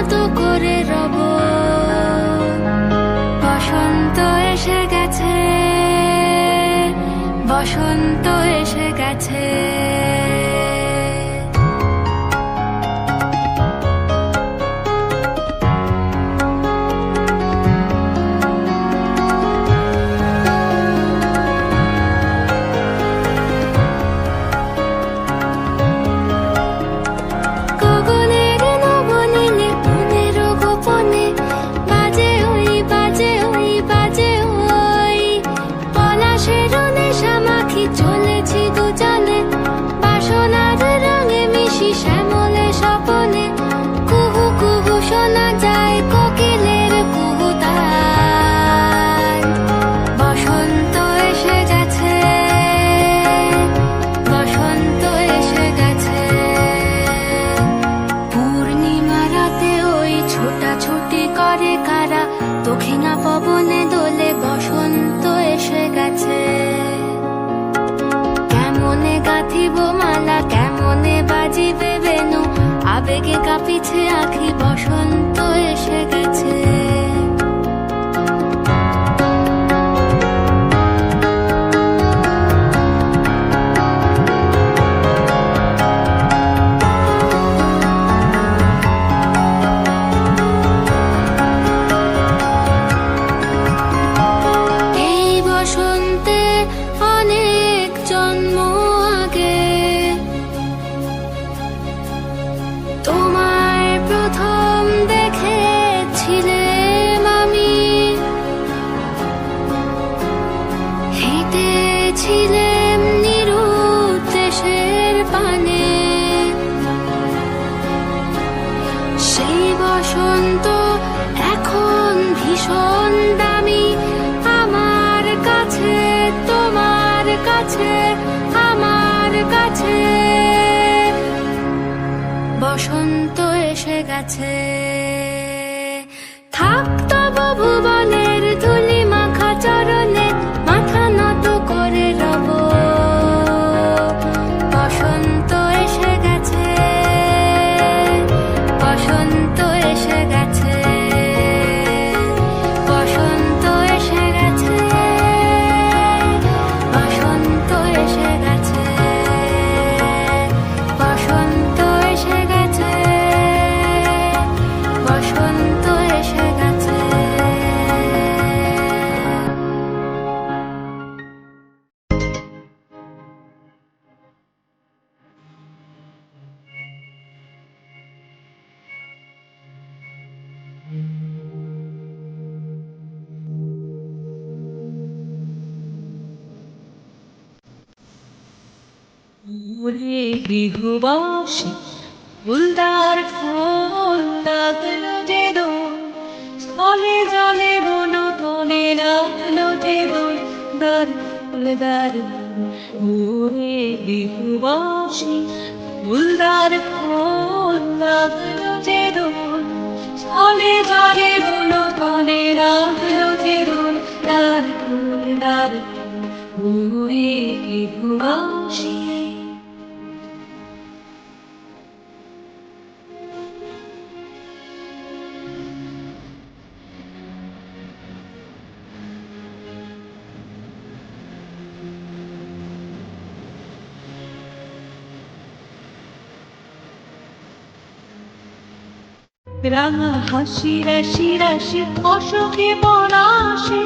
নত করে রব। বসন্ত এসে গেছে, বসন্ত এসে গেছে। চলেছি দুজনে বাসনার রঙে মিশি শ্যামলে স্বপনে। কুহু কুহু শোনা যায় কোকিলের কুহুতান। বসন্ত এসে গেছে, বসন্ত এসে গেছে। পূর্ণিমা রাতে ওই ছোটাছুটি করে কারা, দক্ষিণা পবনে দোলে বসন্ত এসে গেছে। কেমনে গাঁথিব মালা, কেমনে বাজিবে বেনু, আবেগে কাঁপিছে আখি, বসন্ত এসে গেছে। এই বসন্তে অনেক জন্ম আগে তোমায় প্রথম দেখেছিলাম আমি। হেঁটেছিলাম নিরুদ্দেশের পানে। সেই বসন্ত এখন ভীষণ দামি আমার কাছে, তোমার কাছে, আমার কাছে। বসন্ত এসে গেছে। থাক তব ভুবনের ধুলি মাখা চরণে, মাথা নত করে রব। বসন্ত এসে গেছে, বসন্ত এসে গেছে, বসন্ত এসে গেছে, বসন্ত এসে গেছে, বসন্ত এসে গেছে, বসন্ত এসে গেছে। ওরে গৃহবাসী ফুলদার ফুল লাগলো যে দোল, স্থলে জলে বন তলে লাগলো যে দোল, দার ফুলদার। ওরে গৃহবাসী ফুলদার ফুল লাগলো যে দোল, স্থলে জলে বন তলে লাগলো যে দোল, দার ফুলদার। ওরে গৃহবাসী রাঙা হাসি রাশি রাশি অশোকে পলাশে,